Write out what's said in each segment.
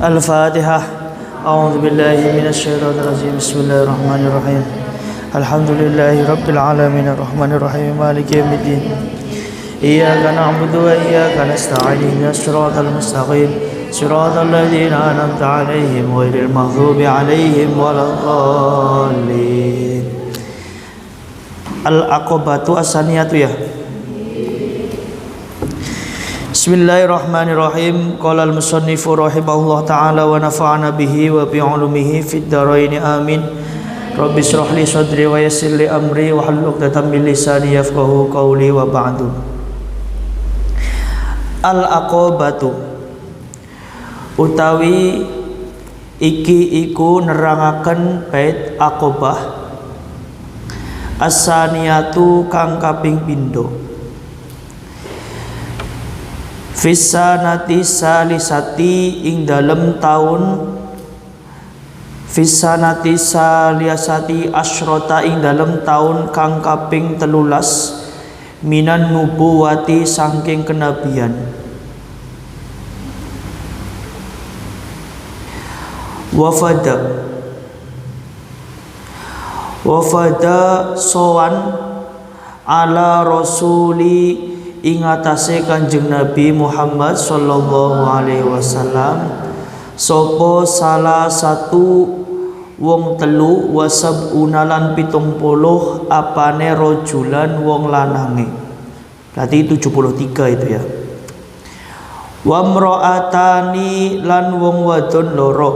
Al-Fatihah. A'udzu billahi minasy syaithanir rajim. Bismillahirrahmanirrahim. Alhamdulillahi rabbil alamin arrahmanir rahim maliki yaumiddin. Iyyaka na'budu wa iyyaka nasta'in ihdinas siratal mustaqim siratal ladzina an'amta 'alaihim ghairil maghdubi 'alaihim waladdallin. Al-aqabatu as-saniyatu ya. Bismillahirrahmanirrahim. Qala al-musannifu rahimahullah ta'ala wa nafa'ana bihi wa bi 'ulumihi fid dharain amin. Rabbi shrah li sadri wa yassir li amri wa hlul 'uqdatam min lisani yafqahu qawli wa ba'du. Al-aqabatu utawi iki iku nerangaken bait aqabah as-saniyatu kang kaping pindho. Fisanati salisati ing dalem taun Fisanati saliasati asyrota ing dalem taun kang kaping 13 minan nubuwati saking kenabian. Wafada sowan ala rasuli ing atase Kanjeng Nabi Muhammad sallallahu alaihi wasallam sapa salah satu wong telu wasabuna lan 70 apane rajulan wong lanange. Berarti 73 itu ya. Wa mraatani lan wong wadon loro.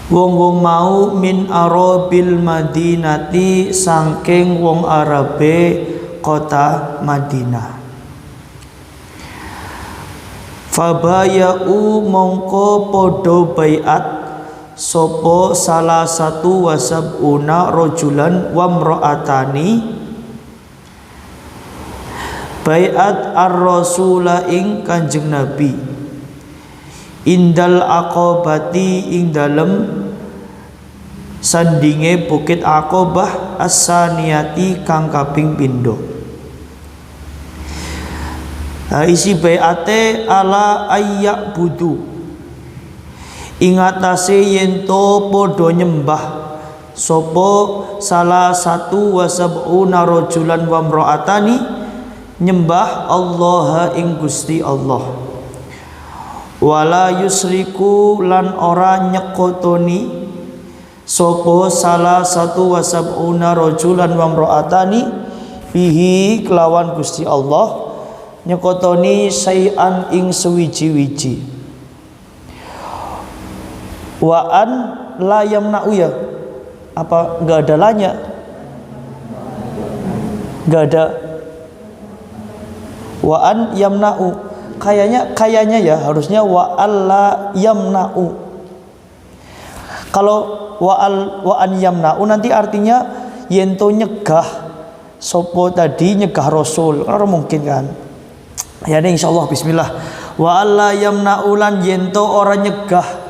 Wong-wong mau min arabil madinati saking wong Arabe kota Madinah. Fabayau mongko podo bayat sopo salah satu wasabuna rojulan wamro'atani bayat ar-rasula ing Kanjeng Nabi indal aqabati ing dalem sandinge bukit Aqabah as-saniyati kang kaping pindho. Isi baiate ala ayyak budu ingatase yento podo nyembah sopo salah satu wasab'una rajulan wa mra'atani nyembah Allah ing Gusti Allah wala yusriku lan ora nyekotoni sopo salah satu wasab'una rajulan wa mra'atani bihi kelawan Gusti Allah nyekotoni sayan ing sewiji-wiji. Waan la yamna'u ya. Apa enggak ada lanya? Enggak ada. Waan yamna'u. Kayaknya ya harusnya wa'al la yamna'u. Kalau wa'an yamna'u nanti artinya yento nyegah sopo tadi nyegah Rasul. Kalau mungkin kan. Ya ini insyaallah bismillah. Wa alla yamna'ulan yento orang nyegah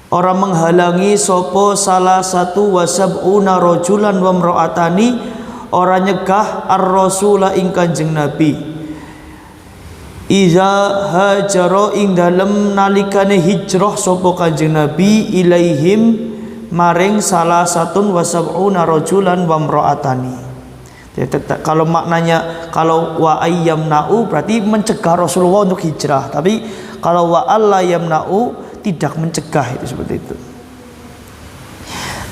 orang menghalangi sopo salah satu wasab'una rajulan wa mra'atani orang nyegah ar-rasula ing Kanjeng Nabi iza hajara ing dalem nalikane hijrah sopo Kanjeng Nabi ilaihim maring salah satun wasab'una rajulan wa mra'atani. Kalau maknanya kalau wa ayyamna'u berarti mencegah Rasulullah untuk hijrah, tapi kalau wa alla yamna'u tidak mencegah, itu seperti itu.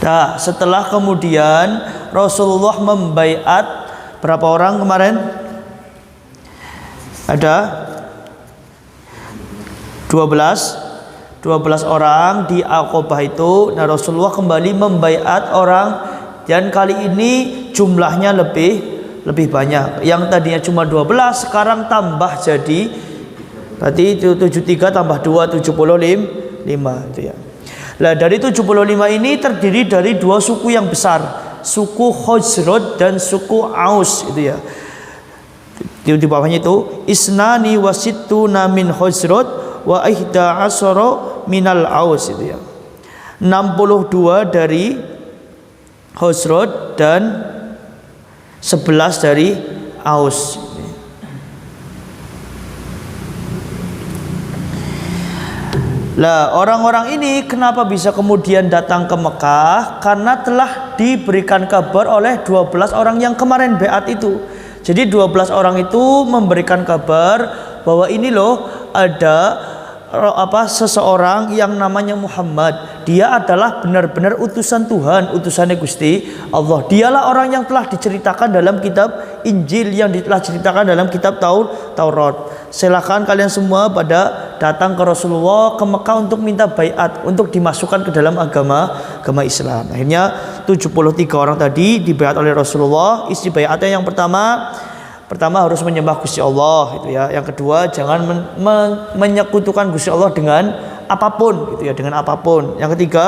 Nah, setelah kemudian Rasulullah membaiat berapa orang kemarin? Ada 12 orang di Aqabah itu. Nah, Rasulullah kembali membaiat orang dan kali ini jumlahnya lebih banyak. Yang tadinya cuma 12 sekarang tambah jadi berarti itu 73 tambah 2 75 itu ya. Nah, dari 75 ini terdiri dari dua suku yang besar, suku Khazraj dan suku Aus itu ya. Di bawahnya itu isnani wasittuna min Khazraj wa ihda asara minal Aus itu ya. 62 dari Khazraj dan 11 dari Aus. Lah orang-orang ini kenapa bisa kemudian datang ke Mekah? Karena telah diberikan kabar oleh 12 orang yang kemarin beat itu. Jadi 12 orang itu memberikan kabar bahwa ini loh ada seseorang yang namanya Muhammad. Dia adalah benar-benar utusan Tuhan, utusannya Gusti Allah. Dialah orang yang telah diceritakan dalam kitab Injil, yang telah diceritakan dalam kitab Taurat. Silakan kalian semua pada datang ke Rasulullah ke Mekah untuk minta baiat, untuk dimasukkan ke dalam agama Islam. Akhirnya 73 orang tadi dibaiat oleh Rasulullah. Isi baiatnya yang pertama harus menyembah Gusti Allah gitu ya. Yang kedua jangan menyekutukan Gusti Allah dengan apapun gitu ya, dengan apapun. Yang ketiga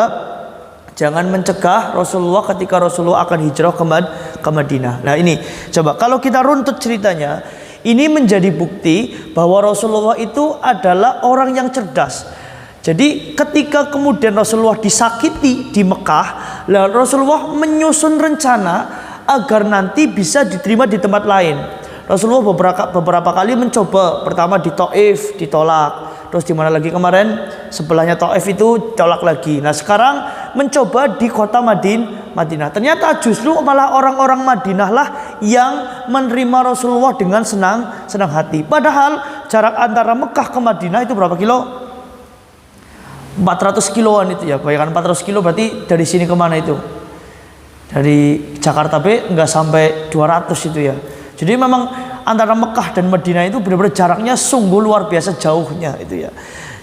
jangan mencegah Rasulullah ketika Rasulullah akan hijrah ke Madinah. Nah ini coba kalau kita runtut ceritanya, ini menjadi bukti bahwa Rasulullah itu adalah orang yang cerdas. Jadi ketika kemudian Rasulullah disakiti di Mekah, Rasulullah menyusun rencana agar nanti bisa diterima di tempat lain. Rasulullah beberapa kali mencoba. Pertama di Taif ditolak, terus di mana lagi kemarin sebelahnya Taif itu tolak lagi. Nah sekarang mencoba di kota Madinah. Ternyata justru malah orang-orang Madinah lah yang menerima Rasulullah dengan senang hati. Padahal jarak antara Mekah ke Madinah itu berapa kilo? 400 kiloan itu ya. Bayangkan 400 kilo berarti dari sini kemana itu? Dari Jakarta enggak sampai 200 itu ya. Jadi memang antara Mekah dan Madinah itu benar-benar jaraknya sungguh luar biasa jauhnya itu ya.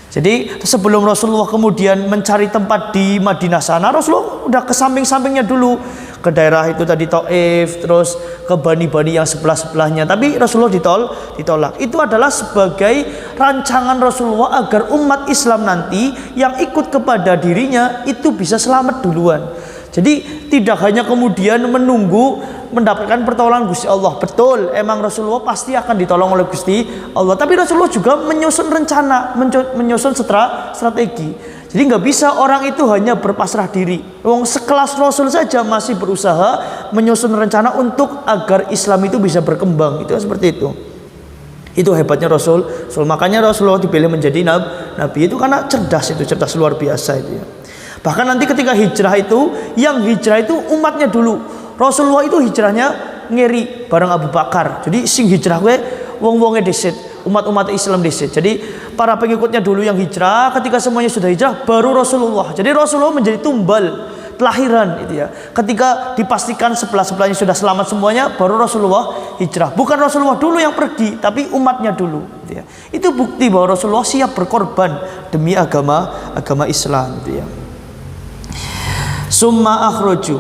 Jadi sebelum Rasulullah kemudian mencari tempat di Madinah sana, Rasulullah udah ke samping-sampingnya dulu, ke daerah itu tadi Taif, terus ke bani-bani yang sebelah-sebelahnya. Tapi Rasulullah ditolak. Itu adalah sebagai rancangan Rasulullah agar umat Islam nanti yang ikut kepada dirinya itu bisa selamat duluan. Jadi tidak hanya kemudian menunggu mendapatkan pertolongan Gusti Allah. Betul, emang Rasulullah pasti akan ditolong oleh Gusti Allah. Tapi Rasulullah juga menyusun rencana, menyusun strategi. Jadi nggak bisa orang itu hanya berpasrah diri. Wong sekelas Rasul saja masih berusaha menyusun rencana untuk agar Islam itu bisa berkembang. Itu seperti itu. Itu hebatnya Rasul. Makanya Rasulullah dipilih menjadi nabi itu karena cerdas luar biasa itu ya. Bahkan nanti ketika hijrah itu, yang hijrah itu umatnya dulu. Rasulullah itu hijrahnya ngeri bareng Abu Bakar. Jadi sing hijrah gue wong-wonge dhisik, umat-umat Islam dhisik. Jadi para pengikutnya dulu yang hijrah, ketika semuanya sudah hijrah baru Rasulullah. Jadi Rasulullah menjadi tumbal telahiran itu ya. Ketika dipastikan sebelah-sebelahnya sudah selamat semuanya, baru Rasulullah hijrah. Bukan Rasulullah dulu yang pergi, tapi umatnya dulu gitu ya. Itu bukti bahwa Rasulullah siap berkorban demi agama Islam gitu ya. Summa akhroju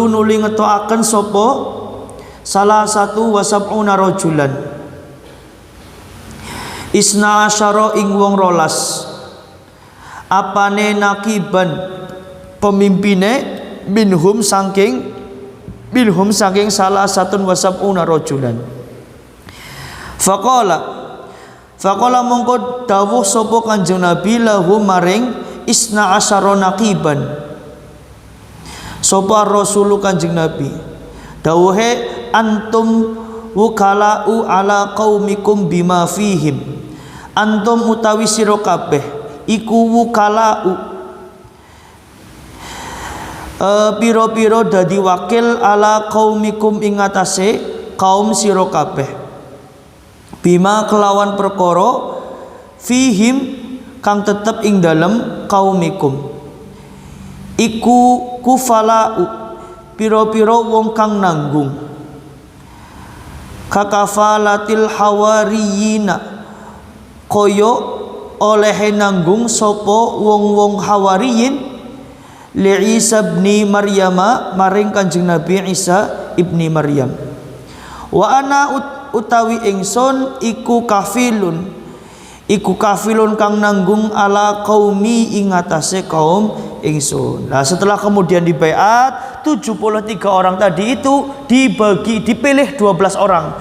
nuli ngetoaken sopo salah satu wasab'una rajulan isna asyara ing wong rolas apane nakiban pemimpine minhum saking salah satun wasab'una rajulan faqala mongko dawuh sopo Kanjeng Nabi lahu maring isna asyara naqiban sapa Rasulu Kanjeng Nabi dawuhe antum wukala'u ala qaumikum bima fihim antum utawi sira kabeh iku wukala'u piro-piro dadi wakil ala qaumikum ing atase kaum sira kabeh bima kelawan perkara fihim kang tetep ing dalem kaumikum iku kufala'u piro-piro wong kang nanggung kakafalatil hawariyina koyo olehe nanggung sopo wong-wong hawariyin li Isa ibni Maryama maring Kanjeng Nabi Isa ibni Maryam wa ana utawi ingsun iku kafilun kang nanggung ala qaumi ing atase kaum ingsun. Nah setelah kemudian dibaiat 73 orang tadi itu dipilih 12 orang.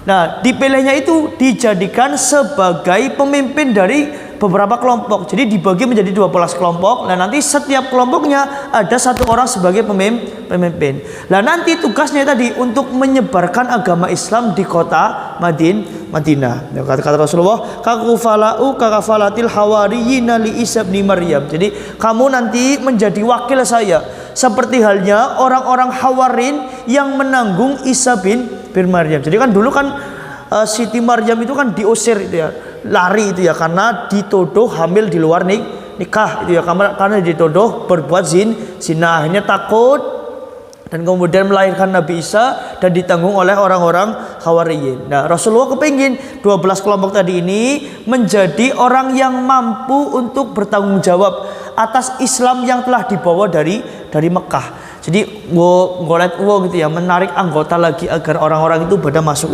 Nah dipilihnya itu dijadikan sebagai pemimpin dari beberapa kelompok. Jadi dibagi menjadi 12 kelompok. Dan nanti setiap kelompoknya ada satu orang sebagai pemimpin. Nah nanti tugasnya tadi untuk menyebarkan agama Islam di kota Madinah. Kata Rasulullah, kakafalatil hawariyina li Isa bin Maryam. Jadi kamu nanti menjadi wakil saya, seperti halnya orang-orang Hawarin yang menanggung Isa bin Maryam. Jadi kan dulu kan Siti Maryam itu kan diusir itu ya, lari itu ya, karena dituduh hamil di luar nikah itu ya, karena dituduh berbuat zina. Akhirnya takut dan kemudian melahirkan Nabi Isa dan ditanggung oleh orang-orang Hawariyin. Nah Rasulullah kepingin 12 kelompok tadi ini menjadi orang yang mampu untuk bertanggung jawab atas Islam yang telah dibawa dari Mekah. Jadi gitu ya, menarik anggota lagi agar orang-orang itu pada masuk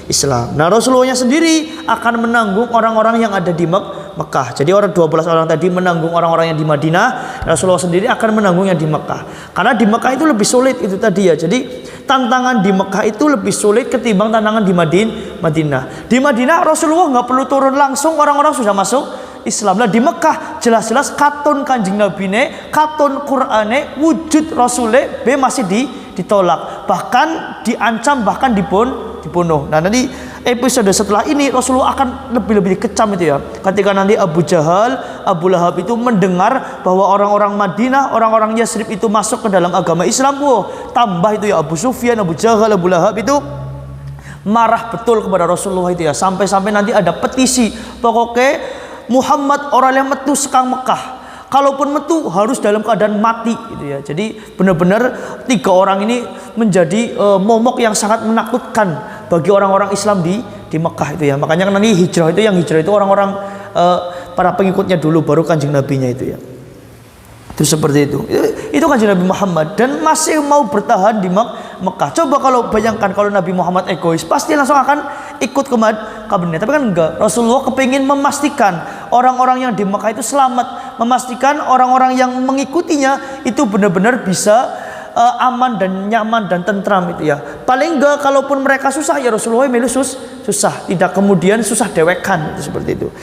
Islam. Nah Rasulullahnya sendiri akan menanggung orang-orang yang ada di Mekah. Jadi 12 orang tadi menanggung orang-orang yang di Madinah, Rasulullah sendiri akan menanggung yang di Mekah. Karena di Mekah itu lebih sulit itu tadi ya. Jadi tantangan di Mekah itu lebih sulit ketimbang tantangan di Madinah. Di Madinah Rasulullah nggak perlu turun langsung, orang-orang sudah masuk Islam. Lah di Mekah jelas-jelas katon Kanjeng Nabi ne, katon Qur'ane, wujud Rasule be masih ditolak, bahkan diancam, bahkan dibunuh. Nah nanti episode setelah ini Rasulullah akan lebih kecam itu ya, ketika nanti Abu Jahal, Abu Lahab itu mendengar bahwa orang-orang Madinah, orang-orang Yasrib itu masuk ke dalam agama Islam. Tambah itu ya, Abu Sufyan, Abu Jahal, Abu Lahab itu marah betul kepada Rasulullah itu ya, sampai-sampai nanti ada petisi, pokoknya Muhammad orang yang metu sekang Mekah, kalaupun metu harus dalam keadaan mati gitu ya. Jadi benar-benar 3 orang ini menjadi momok yang sangat menakutkan bagi orang-orang Islam di Mekah itu ya. Makanya kan nanti hijrah itu orang-orang para pengikutnya dulu, baru Kanjeng Nabinya itu ya. Itu seperti itu. Itu Kanjeng Nabi Muhammad dan masih mau bertahan di Mekah. Coba kalau bayangkan kalau Nabi Muhammad egois, pasti langsung akan ikut ke Madinah. Tapi kan enggak. Rasulullah kepingin memastikan orang-orang yang di Mekah itu selamat, memastikan orang-orang yang mengikutinya itu benar-benar bisa aman dan nyaman dan tentram itu ya. Paling enggak kalaupun mereka susah ya Rasulullah milih susah, tidak kemudian susah dewekan itu, seperti itu.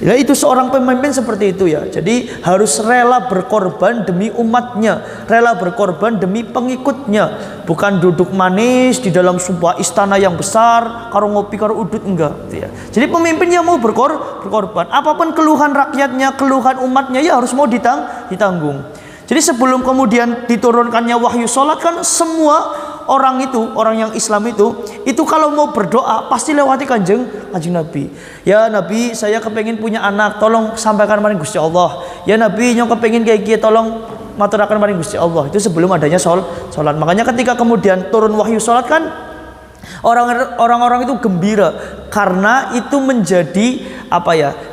Ya itu seorang pemimpin seperti itu ya. Jadi harus rela berkorban demi umatnya, rela berkorban demi pengikutnya, bukan duduk manis di dalam sebuah istana yang besar karo ngopi karo udut, enggak gitu ya. Jadi pemimpin yang mau berkorban, apapun keluhan rakyatnya, keluhan umatnya ya harus mau ditanggung. Jadi sebelum kemudian diturunkannya wahyu sholat kan semua orang itu, orang yang Islam itu kalau mau berdoa pasti lewati kanjeng Nabi. Ya Nabi, saya kepengen punya anak, tolong sampaikan maring Gusti Allah. Ya Nabi, nyong kepengen kayak gitu, tolong maturaken maring Gusti Allah. Itu sebelum adanya sholat. Makanya ketika kemudian turun wahyu sholat kan orang-orang itu gembira karena itu menjadi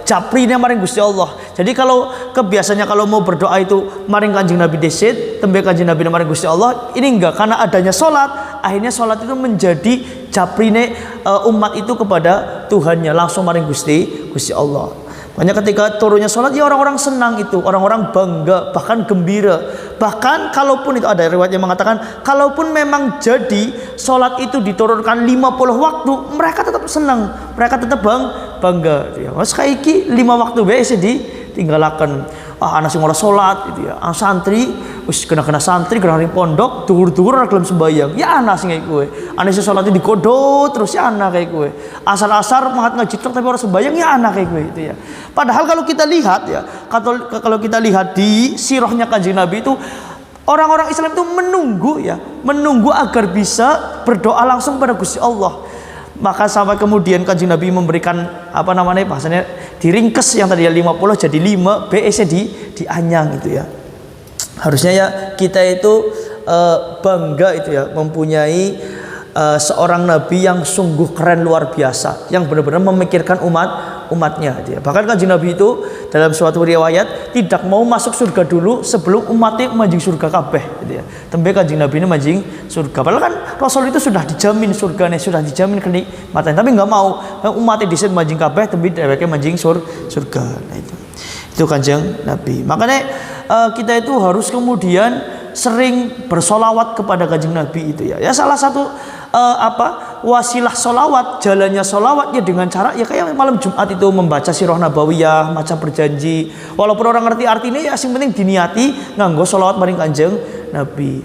japrine maring Gusti Allah. Jadi kalau kebiasaannya kalau mau berdoa itu maring Kanjeng Nabi desit, tembe Kanjeng Nabi maring Gusti Allah, ini enggak, karena adanya sholat, akhirnya sholat itu menjadi japrine umat itu kepada Tuhannya, langsung maring Gusti Allah. Makanya ketika turunnya sholat ya orang-orang senang itu, orang-orang bangga, bahkan gembira. Bahkan kalaupun itu ada riwayat yang mengatakan kalaupun memang jadi sholat itu diturunkan 50 waktu, mereka tetap senang, mereka tetap bangga ya. Mas kaiki 5 waktu biasa ditinggalakan. Anak sing ora sholat itu ya, santri wis kena santri kena pondok duhur-duhur ora gelem sembayang. Ya anak sing kayak kowe. Anak sing sholat digodho terus ya anak kayak kowe. Asar-asar mahat ngaji tapi ora sembayang, ya anak kayak kowe itu ya. Padahal kalau kita lihat ya, kalau kita lihat di sirahnya Kanjeng Nabi itu, orang-orang Islam itu menunggu agar bisa berdoa langsung pada Gusti Allah. Maka sampai kemudian Kanjeng Nabi memberikan bahasanya diringkes yang tadi 50 jadi 5 BEC dianyang itu ya. Harusnya ya kita itu bangga itu ya mempunyai seorang nabi yang sungguh keren, luar biasa, yang benar-benar memikirkan umatnya gitu ya. Bahkan Kanjeng Nabi itu dalam suatu riwayat tidak mau masuk surga dulu sebelum umatnya manjing surga kabeh gitu ya. Tembe Kanjeng Nabi ini manjing surga. Padahal kan Rasul itu sudah dijamin surganya, sudah dijamin kenikmatan, tapi nggak mau umatnya disebut manjing kabeh, tembe dheweke manjing surga. Nah itu Kanjeng Nabi. Makanya kita itu harus kemudian sering bersolawat kepada Kanjeng Nabi itu ya. Ya salah satu wasilah solawat, jalannya solawat ya dengan cara ya kayak malam Jumat itu membaca sirah nabawiyah, maca berjanji. Walaupun orang ngerti artinya ya sing penting diniati nganggo solawat maring Kanjeng Nabi.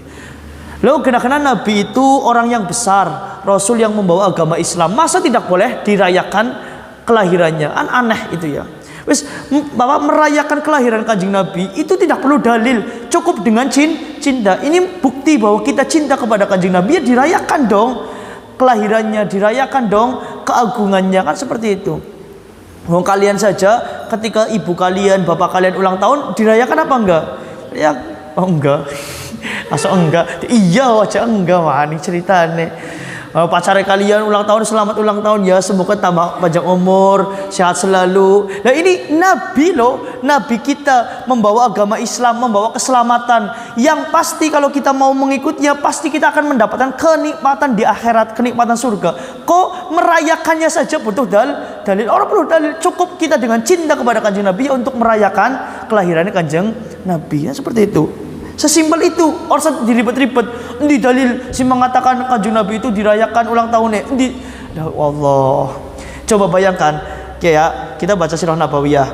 Lalu kena-kena Nabi itu orang yang besar, Rasul yang membawa agama Islam, masa tidak boleh dirayakan kelahirannya? Kan aneh itu ya. Wis Bapak merayakan kelahiran Kanjeng Nabi itu tidak perlu dalil, cukup dengan cinta. Ini bukti bahwa kita cinta kepada Kanjeng Nabi, ya dirayakan dong kelahirannya, dirayakan dong keagungannya, kan seperti itu. Wong kalian saja ketika ibu kalian, bapak kalian ulang tahun dirayakan apa enggak? Ya enggak. Masa enggak? Iya aja enggak, wah ini ceritane. Pacar kalian ulang tahun, selamat ulang tahun ya, semoga tambah panjang umur, sehat selalu. Nah ini Nabi loh, Nabi kita membawa agama Islam, membawa keselamatan yang pasti kalau kita mau mengikutnya pasti kita akan mendapatkan kenikmatan di akhirat, kenikmatan surga. Kok merayakannya saja butuh dalil? Orang perlu dalil, cukup kita dengan cinta kepada Kanjeng Nabi untuk merayakan kelahirannya Kanjeng Nabi, ya seperti itu. Sesimpel itu, orang diribet-ribet. Di dalil si mengatakan Kanjeng Nabi itu dirayakan ulang tahunnya. Ya Allah. Coba bayangkan, kayak kita baca sirah nabawiyah.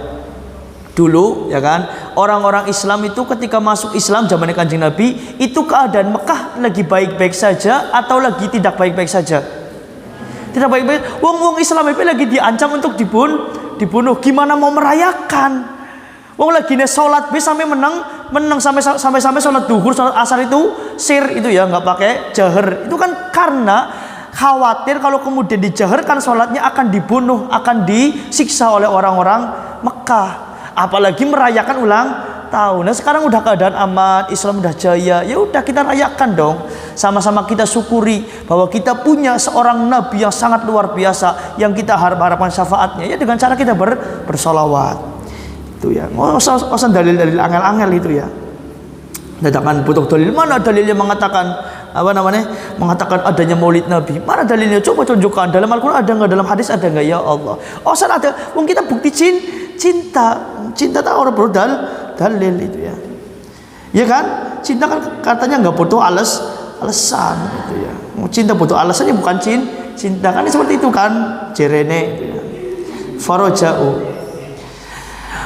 Dulu ya kan, orang-orang Islam itu ketika masuk Islam zaman Kanjeng Nabi, itu keadaan Mekah lagi baik-baik saja atau lagi tidak baik-baik saja? Tidak baik-baik. Wong Islam itu lagi diancam untuk dibunuh. Gimana mau merayakan? Wong lagi sholat sampai menang sampai sholat duhur, sholat asar itu sir itu ya, nggak pakai jahar. Itu kan karena khawatir kalau kemudian dijaharkan sholatnya akan dibunuh, akan disiksa oleh orang-orang Mekah. Apalagi merayakan ulang tahun. Nah sekarang udah keadaan aman, Islam udah jaya, ya udah kita rayakan dong. Sama-sama kita syukuri bahwa kita punya seorang Nabi yang sangat luar biasa, yang kita harapkan syafaatnya ya dengan cara kita bersolawat. Itu ya, usah dalil-dalil angel-angel itu ya. Dadakan butuh dalil. Mana dalilnya mengatakan mengatakan adanya Maulid Nabi? Mana dalilnya? Coba tunjukkan. Dalam Al-Qur'an ada enggak? Dalam hadis ada enggak? Ya Allah. Usah ada. Wong kita bukti cinta tak orang perlu dalil itu ya. Ya kan? Cinta kan katanya enggak butuh alasan itu ya. Cinta butuh alasannya bukan cinta kan seperti itu kan? Jerene itu ya.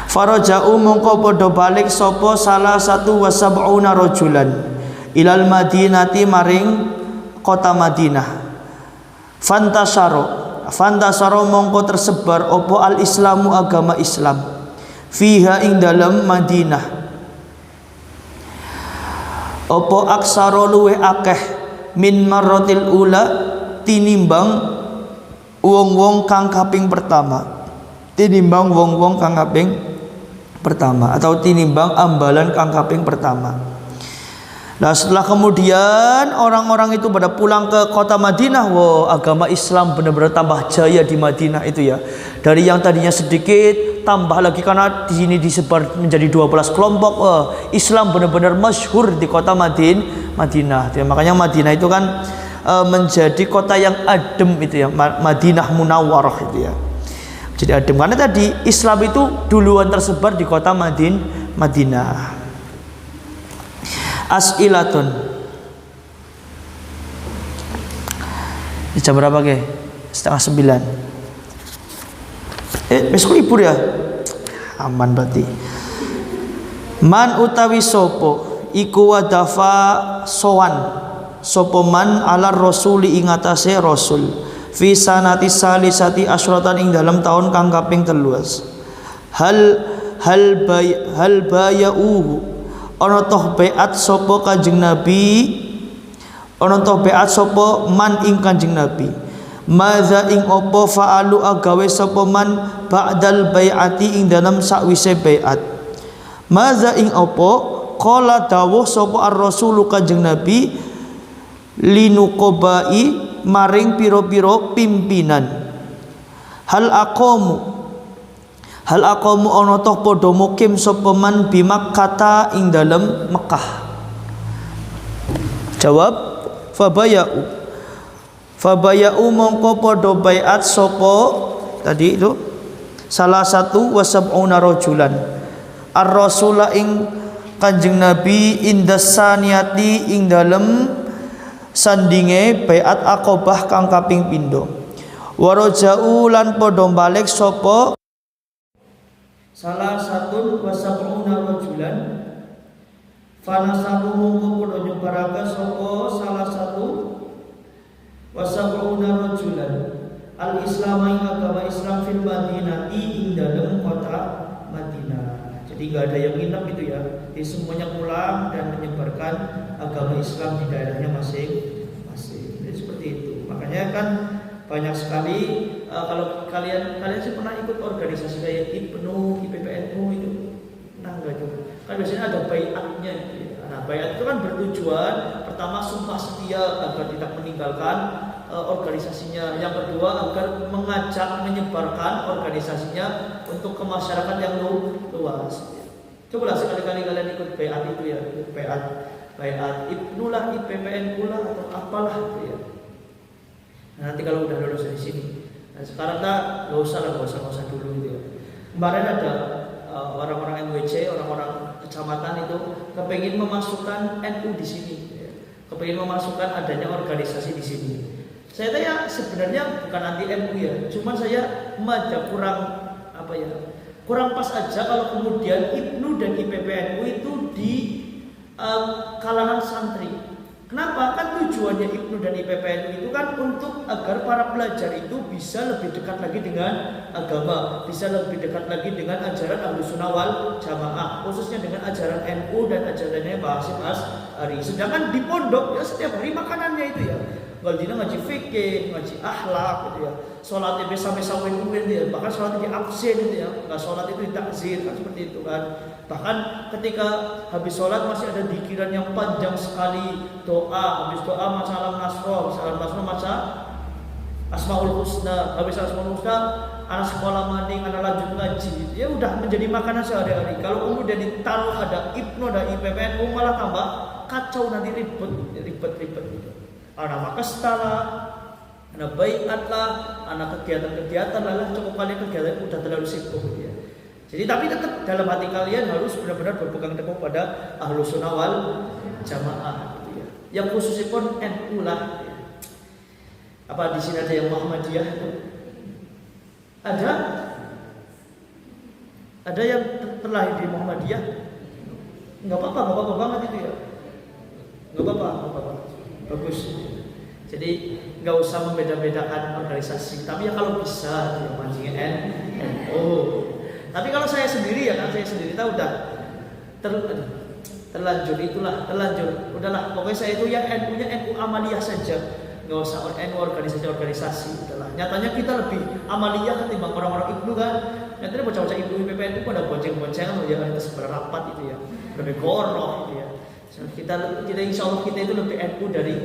Faraja'u mongko padha balik sapa salah satu wasab'una rajulan ilal madinati maring kota Madinah. Fantasaro mongko tersebar opo al Islamu agama Islam fiha ing dalam Madinah. Opo aksaro luwe akeh min marratil ula tinimbang wong-wong kang kaping pertama. Tinimbang wong-wong kang kaping pertama atau tinimbang ambalan kang kaping pertama. Nah setelah kemudian orang-orang itu pada pulang ke kota Madinah, wow agama Islam benar-benar tambah jaya di Madinah itu ya. Dari yang tadinya sedikit tambah lagi karena di sini disebar menjadi 12 kelompok. Islam benar-benar masyhur di kota Madinah. Ya, makanya Madinah itu kan menjadi kota yang adem itu ya, Madinah Munawwarah itu ya. Jadi adem karena tadi Islam itu duluan tersebar di kota Madinah. As'ilatun. Jam berapa ke? 8:30. Besok libur ya? Aman berarti. Man utawi sopo iku wadafa sowan sopo man ala rasuli ing atase rasul fi sanati salisati asyratan ing dalam tahun kang kaping 3. Hal bayauhu ana toh beat sapa Kanjeng Nabi, ana toh beat sapa man ing Kanjeng Nabi. Maza ing opo fa'alu agawe sapa man ba'dal bai'ati ing dalam sakwise bai'at. Maza ing opo qala dawuh sapa ar-rasulu Kanjeng Nabi linuqobai maring piro-piro pimpinan. Hal aqamu ana toh padha mukim sapa man bi Makkah ing dalem Mekah. Jawab fabaya'u mongko padha baiat sapa tadi itu salah satu wasab'una rajulan ar-rasula ing Kanjeng Nabi indasaniyati ing dalem sandinge baiat Aqobah kang kaping pindho. Warajau lan padha balik sapa salah satu wasabuna rajulan fanasabu mungko padha nyebaraga sapa salah satu wasabuna rajulan al-Islam ing agama Islam fil Madinah ing dalem kota Madinah. Jadi nggak ada yang nginep itu ya. Jadi semuanya pulang dan menyebarkan agama Islam di daerahnya masing-masing. Jadi seperti itu. Makanya kan banyak sekali kalau kalian sih pernah ikut organisasi kayak IPNU, IPPNU itu pernah nggak itu? Kan biasanya ada baiatnya. Nah, baiat itu kan bertujuan pertama sumpah setia agar tidak meninggalkan organisasinya. Yang kedua agar mengajak menyebarkan organisasinya untuk ke masyarakat yang luas. Cobalah sekali-kali kalian ikut baiat itu ya, baiat IPNU lah, IPPNU lah atau apalah itu ya. Nah, nanti kalau udah lulus dari sini. Nah, sekarang nggak usah dulu gitu ya. Kemarin ada orang-orang MWC, orang-orang kecamatan itu kepengin memasukkan NU di sini, ya. Kepengin memasukkan adanya organisasi di sini. Saya tanya sebenarnya bukan anti NU ya, cuman saya kurang pas aja kalau kemudian IPNU dan IPPNU itu di kalangan santri. Kenapa? Kan tujuannya IPNU dan IPPNU itu kan untuk agar para pelajar itu bisa lebih dekat lagi dengan agama, bisa lebih dekat lagi dengan ajaran Ahlussunnah wal Jamaah, khususnya dengan ajaran NU dan ajarannya Mbah Hasyim Asy'ari. Sedangkan di pondok ya setiap hari makanannya itu ya Waldina ngaji fikih, ngaji akhlak gitu ya. Sholatnya biasa win-win ya. Bahkan sholatnya di absen gitu ya. Nggak sholat itu ditakzir kan seperti itu kan. Bahkan ketika habis sholat masih ada dikiran yang panjang sekali, doa, habis doa maca alam nasroh, maca Asmaul Husna, habis Asmaul Husna anak sekolah maning, anak lanjut ngaji. Ya udah menjadi makanan sehari-hari. Kalau kemudian ditaruh ada IPNU dan IPPNU malah tambah kacau, nanti ribet gitu. Anak makasta lah, anak baiat lah, anak kegiatan-kegiatan lah, cukup kalian kegiatan udah terlalu sibuk gitu ya. Jadi tapi tetap dalam hati kalian harus benar-benar berpegang teguh pada Ahlussunnah wal Jamaah gitu ya. Yang khususnya pun NU lah. Ya. Apa di sini ada yang Muhammadiyah itu? Ada yang terlahir di Muhammadiyah? Enggak apa-apa banget itu ya. Enggak apa-apa. Bagus. Jadi nggak usah membeda-bedakan organisasi. Tapi ya kalau bisa ya mancingin NU. Tapi kalau saya sendiri ya kan, saya sendiri tahu udah terlanjur. Udahlah, pokoknya saya itu ya NU-nya NU amaliyah saja. Nggak usah NU organisasi. Udahlah. Nyatanya kita lebih amaliyah ketimbang orang-orang IPNU kan. Nyatanya bocah-bocah IPNU IPPNU pada bonceng-boncengan ya kan, itu seberapa itu ya. Lebih goroh gitu ya. Kita insya Allah kita itu lebih NU dari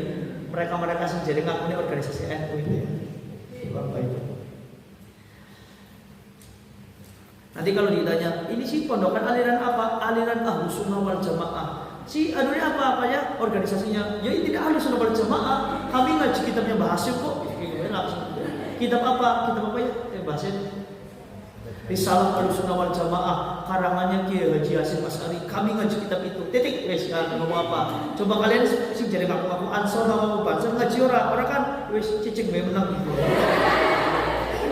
mereka sendiri ngakunya organisasi NU itu ya. Bapak itu. Nanti kalau ditanya, ini sih pondokan aliran apa? Aliran Ahlussunnah wal Jamaah. Si anunya apa ya organisasinya? Ya ini tidak Ahlussunnah wal Jamaah. Kami ngaji kitabnya Mbah Hasyim kok. Kitab apa ya? Mbah Hasyim. Risalah Ahlussunnah wal Jamaah karangannya Kiai Haji Hasyim Asy'ari. Kami ngaji kitab itu. Titik wis ngomong apa? Coba kalian sing jadi ngaku-ngaku Ansor sama Bansor ngaji ora kan wis cicing bae menang gitu.